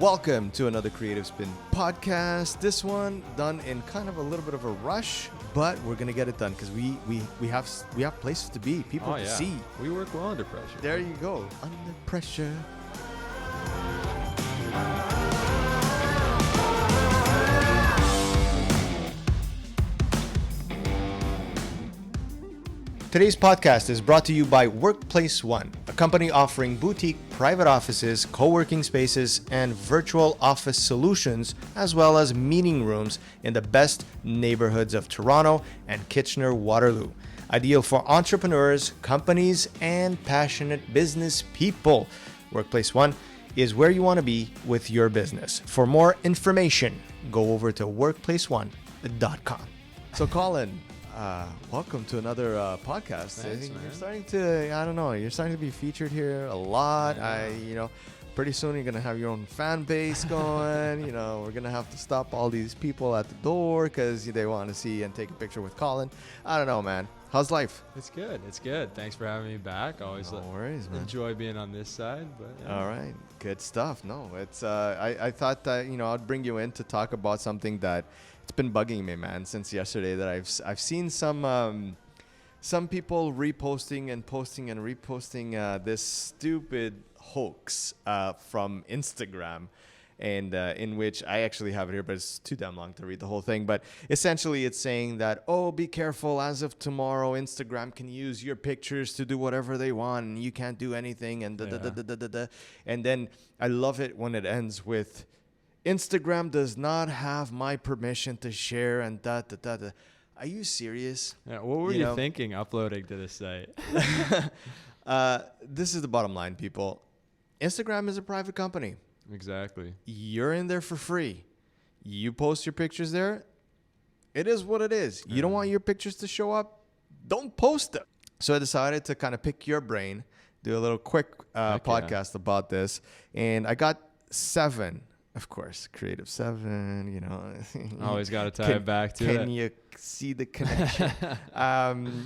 Welcome to another Creative Spin podcast. This one done in kind of a little bit of a rush, but we're gonna get it done because we have places to be, people to see. We work well under pressure. There you go, under pressure. Today's podcast is brought to you by Workplace One, a company offering boutique private offices, co-working spaces, and virtual office solutions, as well as meeting rooms in the best neighborhoods of Toronto and Kitchener-Waterloo. Ideal for entrepreneurs, companies, and passionate business people. Workplace One is where you want to be with your business. For more information, go over to workplaceone.com. So Colin, welcome to another podcast. Thanks, I think man. you're starting to, you're starting to be featured here a lot. Yeah. Pretty soon you're going to have your own fan base going. We're going to have to stop all these people at the door because they want to see and take a picture with Colin. I don't know, man. How's life? It's good. It's good. Thanks for having me back. Always No worries, man. enjoy being on this side. But yeah. All right. Good stuff. No, it's, I thought that, I'd bring you in to talk about something that it's been bugging me, man, since yesterday, that I've seen some people reposting and posting and reposting this stupid hoax from Instagram, and in which I actually have it here, but it's too damn long to read the whole thing. But essentially it's saying that, be careful, as of tomorrow, Instagram can use your pictures to do whatever they want and you can't do anything, and and then I love it when it ends with, Instagram does not have my permission to share and Are you serious? Yeah, what were you thinking uploading to this site? This is the bottom line, people. Instagram is a private company. Exactly. You're in there for free. You post your pictures there. It is what it is. You don't want your pictures to show up? Don't post them. So I decided to kind of pick your brain, do a little quick podcast about this. And I got 7. Of course, Creative 7, Always got to tie it back to it. Can you see the connection?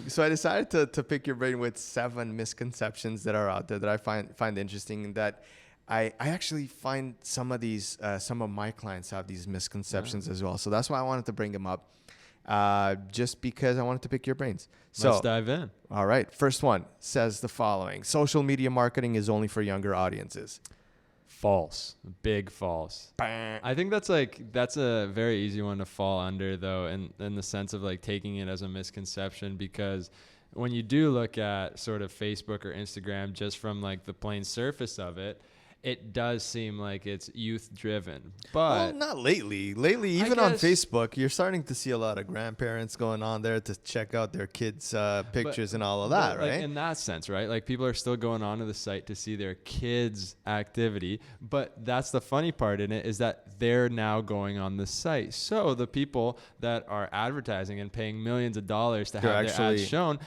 So I decided to pick your brain with 7 misconceptions that are out there that I find interesting, and that I actually find some of my clients have these misconceptions as well. So that's why I wanted to bring them up, just because I wanted to pick your brains. So let's dive in. All right. First one says the following: social media marketing is only for younger audiences. False. Big false. I think that's a very easy one to fall under, though, in the sense of taking it as a misconception, because when you do look at sort of Facebook or Instagram just from the plain surface of it, it does seem like it's youth driven. But not lately. Lately, even on Facebook, you're starting to see a lot of grandparents going on there to check out their kids' pictures and all of that, right? In that sense, right? People are still going onto the site to see their kids' activity. But that's the funny part in it, is that they're now going on the site. So the people that are advertising and paying millions of dollars to have their ads shown,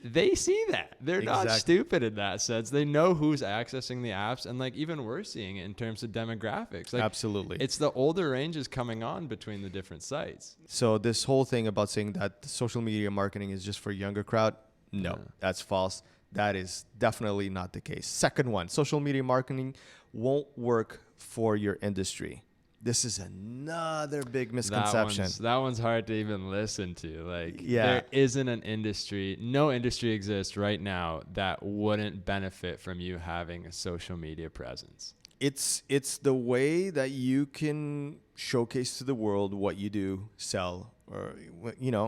they see that. They're not stupid in that sense. They know who's accessing the apps, and even we're seeing it in terms of demographics. Absolutely. It's the older ranges coming on between the different sites. So this whole thing about saying that social media marketing is just for younger crowd, no, that's false. That is definitely not the case. Second one, social media marketing won't work for your industry. This is another big misconception. That one's hard to even listen to. There isn't an industry, no industry exists right now that wouldn't benefit from you having a social media presence. It's the way that you can showcase to the world what you do, sell, or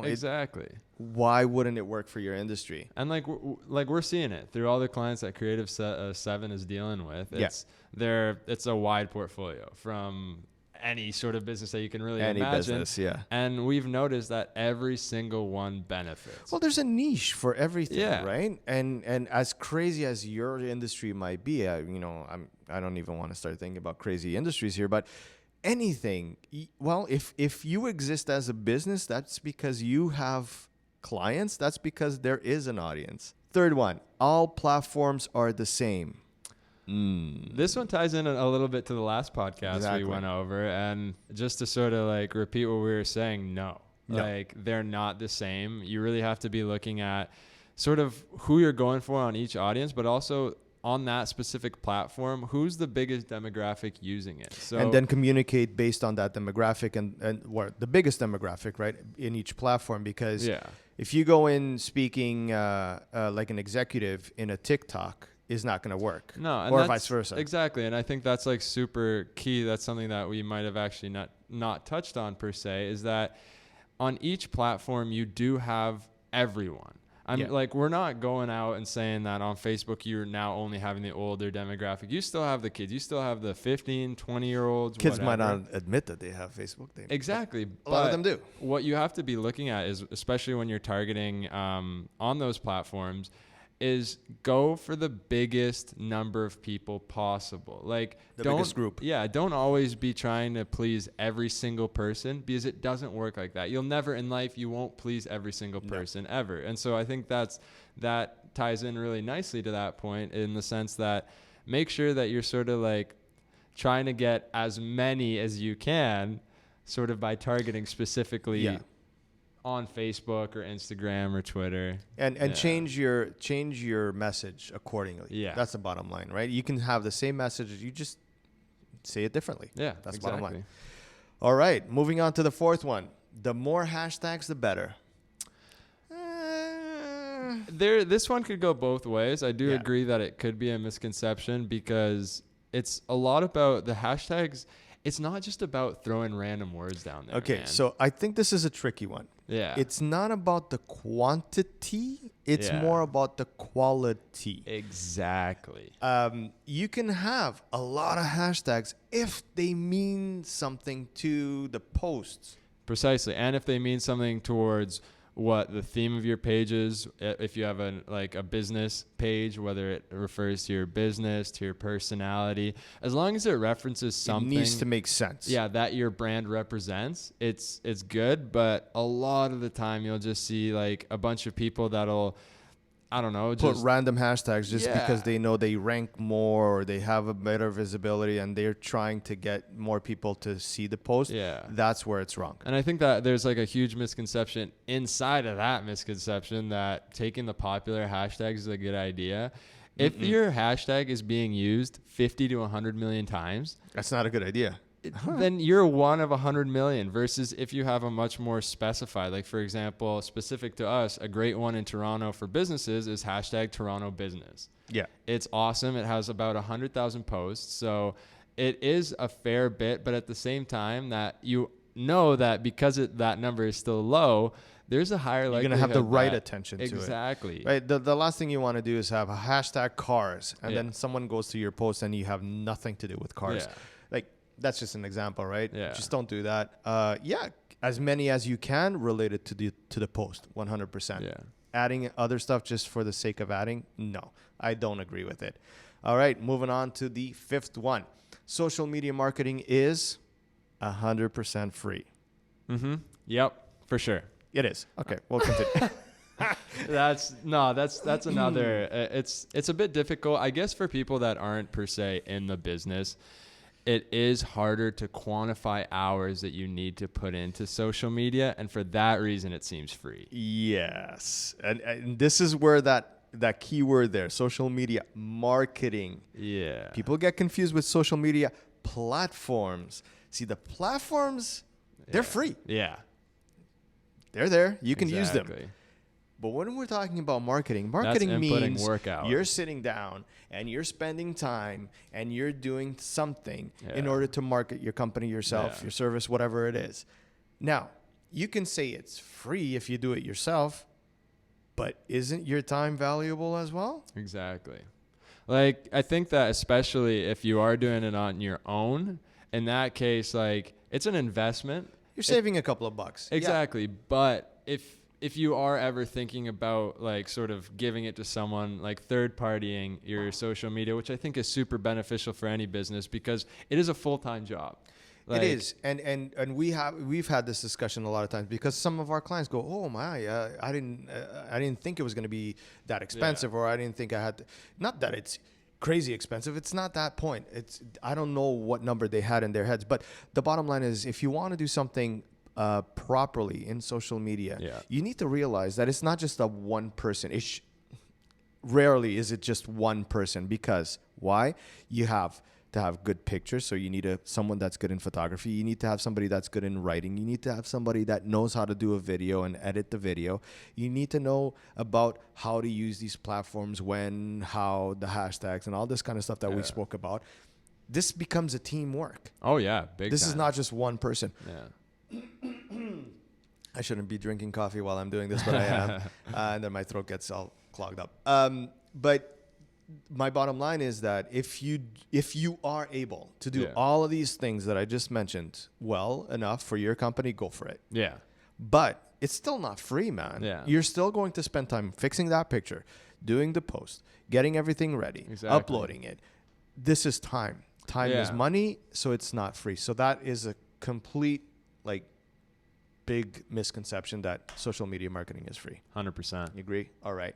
Exactly. Why wouldn't it work for your industry? And we're seeing it through all the clients that Creative 7 is dealing with. It's a wide portfolio from any sort of business that you can really imagine. Business, yeah. And we've noticed that every single one benefits. Well, there's a niche for everything, Yeah. right? And as crazy as your industry might be, I don't even want to start thinking about crazy industries here, but anything. Well, if you exist as a business, that's because you have clients. That's because there is an audience. Third one, all platforms are the same. This one ties in a little bit to the last podcast we went over, and just to sort of repeat what we were saying, no. They're not the same. You really have to be looking at sort of who you're going for on each audience, but also on that specific platform, who's the biggest demographic using it. So and then communicate based on that demographic and what the biggest demographic, right, in each platform. Because if you go in speaking like an executive in a TikTok, is not going to work. No, and or vice versa. Exactly, and I think that's like super key. That's something that we might have actually not touched on per se, is that on each platform you do have everyone. Like, we're not going out and saying that on Facebook you're now only having the older demographic. You still have the kids. You still have the 15, 20-year-olds. Kids might not admit that they have Facebook. Exactly. A lot of them do. What you have to be looking at is, especially when you're targeting on those platforms, is go for the biggest number of people possible. Like, the biggest group. Yeah, don't always be trying to please every single person, because it doesn't work like that. You'll never in life, you won't please every single person ever. And so I think that ties in really nicely to that point, in the sense that make sure that you're sort of like trying to get as many as you can, sort of by targeting specifically on Facebook or Instagram or Twitter, and change your message accordingly. Yeah, that's the bottom line, right? You can have the same message, you just say it differently. Yeah, that's the bottom line. All right, moving on to the fourth one. The more hashtags, the better. This one could go both ways. I do agree that it could be a misconception, because it's a lot about the hashtags. It's not just about throwing random words down there. Okay, so I think this is a tricky one. Yeah. It's not about the quantity. It's more about the quality. Exactly. You can have a lot of hashtags if they mean something to the posts. Precisely. And if they mean something towards what the theme of your page is, if you have a business page, whether it refers to your business, to your personality, as long as it references something, it needs to make sense. Yeah, that your brand represents, it's good. But a lot of the time you'll just see like a bunch of people that'll, I don't know, put random hashtags just because they know they rank more or they have a better visibility and they're trying to get more people to see the post. Yeah. That's where it's wrong. And I think that there's like a huge misconception inside of that misconception that taking the popular hashtags is a good idea. If your hashtag is being used 50 to 100 million times, that's not a good idea. Then you're one of 100 million, versus if you have a much more specified, like, for example, specific to us, a great one in Toronto for businesses is hashtag Toronto Business. Yeah. It's awesome. It has about 100,000 posts. So it is a fair bit, but at the same time that you know that because that number is still low, there's a higher likelihood. You're going to have the right attention to it. Exactly. Right. The last thing you want to do is have a hashtag cars and then someone goes to your post and you have nothing to do with cars. Yeah. Like, that's just an example, right? Yeah. Just don't do that. As many as you can related to the post, 100%. Yeah. Adding other stuff just for the sake of adding, no, I don't agree with it. All right, moving on to the fifth one. Social media marketing is 100% free. Yep, for sure. It is. Okay, we'll continue. That's another. It's a bit difficult, I guess, for people that aren't per se in the business. It is harder to quantify hours that you need to put into social media, and for that reason, it seems free. Yes, and this is where that keyword there, social media marketing. Yeah, people get confused with social media platforms. See, the platforms, they're free. Yeah, they're there. You can use them. But when we're talking about marketing means you're sitting down and you're spending time and you're doing something in order to market your company, yourself, your service, whatever it is. Now, you can say it's free if you do it yourself, but isn't your time valuable as well? Exactly. Like, I think that especially if you are doing it on your own, in that case, like, it's an investment. You're saving a couple of bucks. Exactly. Yeah. But if you are ever thinking about like sort of giving it to someone, like third partying your social media, which I think is super beneficial for any business because it is a full-time job. Like, it is. And we've had this discussion a lot of times because some of our clients go, oh my, I didn't think it was going to be that expensive, or I didn't think I had to, not that it's crazy expensive. It's not that point. I don't know what number they had in their heads, but the bottom line is if you want to do something properly in social media, you need to realize that it's not just a one person. rarely is it just one person, because why? You have to have good pictures. So you need someone that's good in photography. You need to have somebody that's good in writing. You need to have somebody that knows how to do a video and edit the video. You need to know about how to use these platforms, when, how, the hashtags, and all this kind of stuff that we spoke about. This becomes a teamwork. Oh yeah, big This time. is not just one person. Yeah. I shouldn't be drinking coffee while I'm doing this, but I am. And then my throat gets all clogged up. But my bottom line is that if you are able to do all of these things that I just mentioned well enough for your company, go for it. Yeah. But it's still not free, man. Yeah. You're still going to spend time fixing that picture, doing the post, getting everything ready, uploading it. This is time. Time is money, so it's not free. So that is a complete, big misconception that social media marketing is free. 100%. You agree? All right.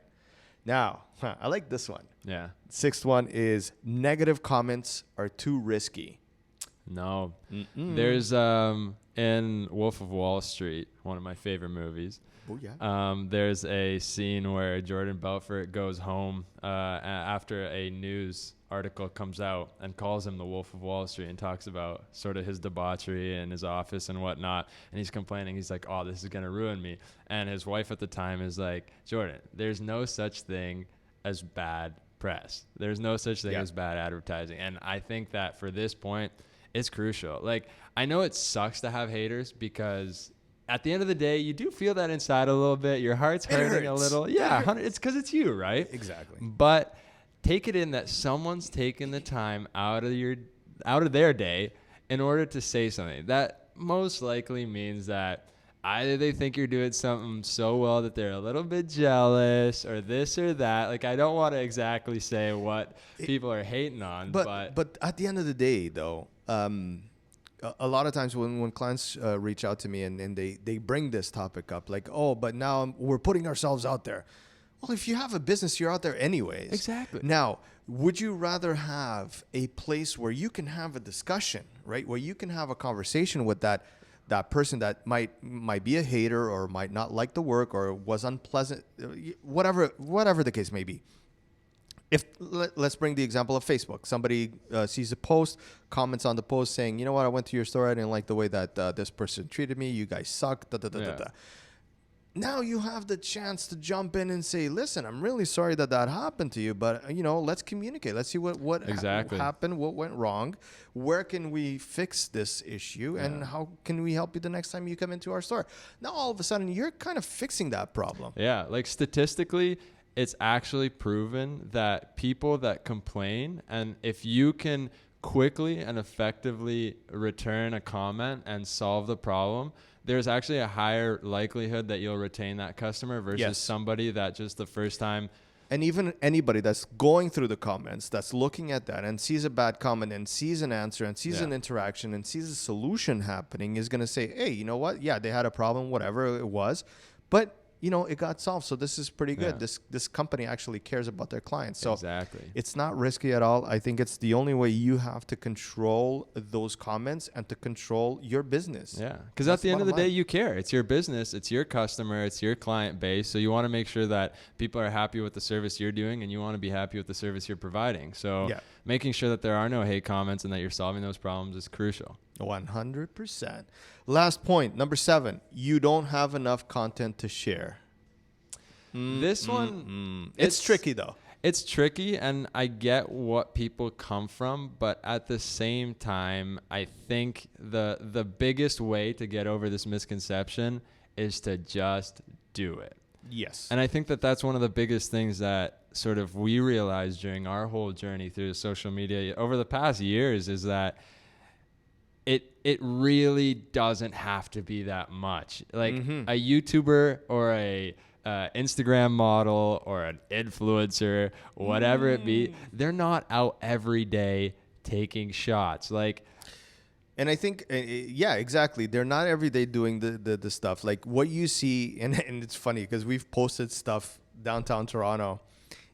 Now, I like this one. Yeah. Sixth one is negative comments are too risky. No. There's in Wolf of Wall Street, one of my favorite movies. Oh, yeah. There's a scene where Jordan Belfort goes home after a news article comes out and calls him the Wolf of Wall Street and talks about sort of his debauchery in his office and whatnot. And he's complaining. He's like, oh, this is going to ruin me. And his wife at the time is like, Jordan, there's no such thing as bad press. There's no such thing as bad advertising. And I think that for this point, it's crucial. Like, I know it sucks to have haters because at the end of the day, you do feel that inside a little bit. Your heart's hurting a little. Yeah, it's because it's you, right? Exactly. But take it in that someone's taken the time out of their day in order to say something. That most likely means that either they think you're doing something so well that they're a little bit jealous, or this or that. Like, I don't want to exactly say what people are hating on, but at the end of the day, though, a lot of times when clients reach out to me and they bring this topic up, like, oh, but now we're putting ourselves out there. Well, if you have a business, you're out there anyways. Exactly. Now, would you rather have a place where you can have a discussion, right? Where you can have a conversation with that person that might be a hater or might not like the work or was unpleasant, whatever the case may be. Let's bring the example of Facebook. Somebody sees a post, comments on the post saying, you know what, I went to your store, I didn't like the way that this person treated me, you guys suck, da. Now you have the chance to jump in and say, listen, I'm really sorry that happened to you, but let's communicate. Let's see what happened, what went wrong, where can we fix this issue, and how can we help you the next time you come into our store. Now all of a sudden you're kind of fixing that problem. Yeah, like statistically, it's actually proven that people that complain, and if you can quickly and effectively return a comment and solve the problem, there's actually a higher likelihood that you'll retain that customer versus somebody that just the first time. And even anybody that's going through the comments, that's looking at that and sees a bad comment and sees an answer and sees an interaction and sees a solution happening is going to say, hey, you know what? Yeah, they had a problem, whatever it was, but it got solved. So this is pretty good. Yeah. This company actually cares about their clients. So exactly. It's not risky at all. I think it's the only way you have to control those comments and to control your business. Yeah. Because at the end of the day, you care. It's your business. It's your customer. It's your client base. So you want to make sure that people are happy with the service you're doing, and you want to be happy with the service you're providing. So making sure that there are no hate comments and that you're solving those problems is crucial. 100%. Last point, number 7, you don't have enough content to share. This one, it's tricky though. It's tricky, and I get what people come from, but at the same time, I think the biggest way to get over this misconception is to just do it. Yes. And I think that that's one of the biggest things that sort of we realized during our whole journey through social media over the past years is that it really doesn't have to be that much. Like a YouTuber or a Instagram model or an influencer, whatever it be, they're not out every day taking shots. And I think, exactly. They're not every day doing the stuff. Like what you see, and it's funny because we've posted stuff downtown Toronto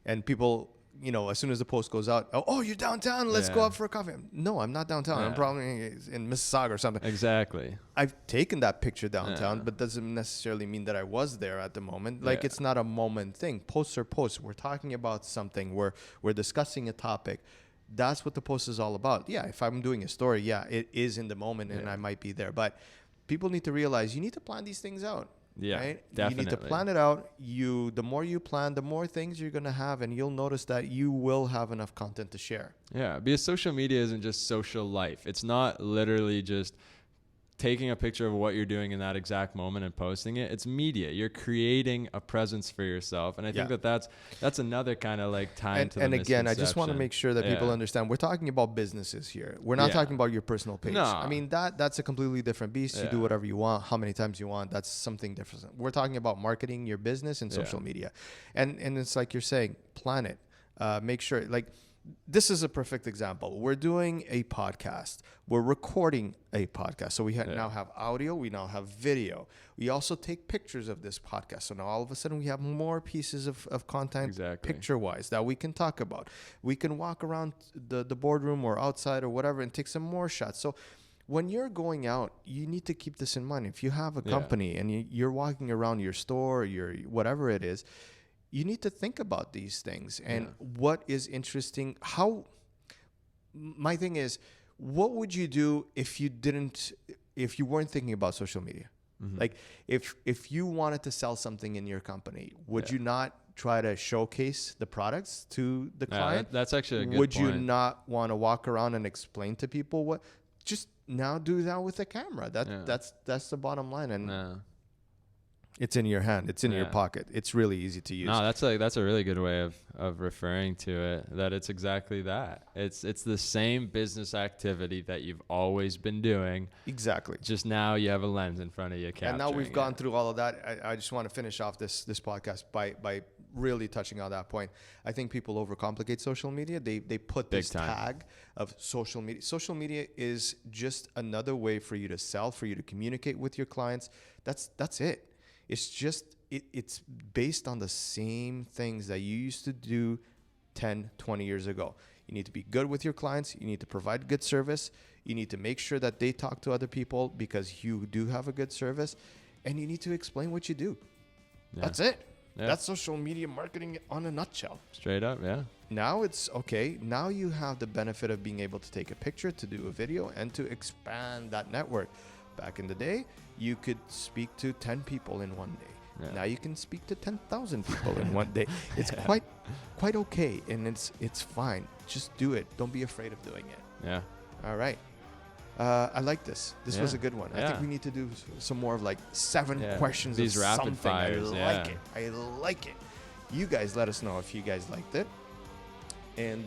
and people as soon as the post goes out, oh, you're downtown, let's go Yeah. out for a coffee. No, I'm not downtown. I'm Yeah. probably in Mississauga or something. Exactly. I've taken that picture downtown, Yeah. but doesn't necessarily mean that I was there at the moment. Like, Yeah. it's not a moment thing. Posts are posts. We're talking about something. We're discussing a topic. That's what the post is all about. Yeah, if I'm doing a story, yeah, it is in the moment and I might be there. But people need to realize you need to plan these things out. Yeah, right? definitely. You need to plan it out. The more you plan, the more things you're going to have, and you'll notice that you will have enough content to share. Yeah, because social media isn't just social life. It's not literally just taking a picture of what you're doing in that exact moment and posting it. It's media. You're creating a presence for yourself. And I think that's another kind of like time to the And again, I just want to misconception. make sure that people understand we're talking about businesses here. We're not talking about your personal page. No. I mean, that's a completely different beast. You do whatever you want, how many times you want. That's something different. We're talking about marketing your business and social media. And it's like you're saying, plan it. Make sure, like, this is a perfect example. We're doing a podcast. We're recording a podcast. So we now have audio. We now have video. We also take pictures of this podcast. So now all of a sudden we have more pieces of content picture-wise that we can talk about. We can walk around the boardroom or outside or whatever and take some more shots. So when you're going out, you need to keep this in mind. If you have a company and you're walking around your store, your whatever it is, you need to think about these things and what is interesting. My thing is, what would you do if you weren't thinking about social media? Mm-hmm. Like if you wanted to sell something in your company, would you not try to showcase the products to the client? That's actually a good Would point. you not want to walk around and explain to people what? Just now do that with a camera. That's the bottom line. And it's in your hand. It's in your pocket. It's really easy to use. No, that's a really good way of referring to it. That it's exactly that. It's the same business activity that you've always been doing. Exactly. Just now you have a lens in front of you capturing. And now we've gone through all of that. I just want to finish off this podcast by really touching on that point. I think people overcomplicate social media. They put this tag of social media. Social media is just another way for you to sell, for you to communicate with your clients. That's it. It's just, it's based on the same things that you used to do 10, 20 years ago. You need to be good with your clients. You need to provide good service. You need to make sure that they talk to other people because you do have a good service. And you need to explain what you do. Yeah. That's it. Yeah. That's social media marketing on a nutshell. Straight up, yeah. Now it's okay. Now you have the benefit of being able to take a picture, to do a video, and to expand that network. Back in the day, you could speak to 10 people in one day. Yeah. Now you can speak to 10,000 people in one day. It's quite okay, and it's fine. Just do it. Don't be afraid of doing it. Yeah. All right. I like this. This was a good one. I think we need to do some more of like 7 questions. These of rapid something. fires. I like it. You guys let us know if you guys liked it, and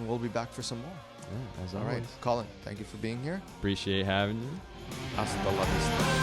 we'll be back for some more. Yeah, as always. All right, Colin, thank you for being here. Appreciate having you. Hasta la vista.